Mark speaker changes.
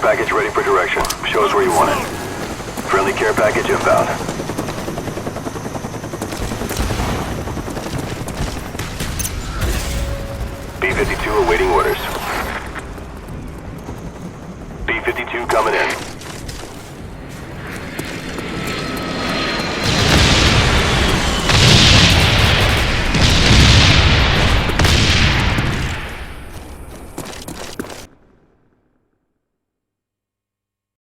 Speaker 1: package ready for direction. Show us where you want it. Friendly care package inbound. B-52 awaiting orders.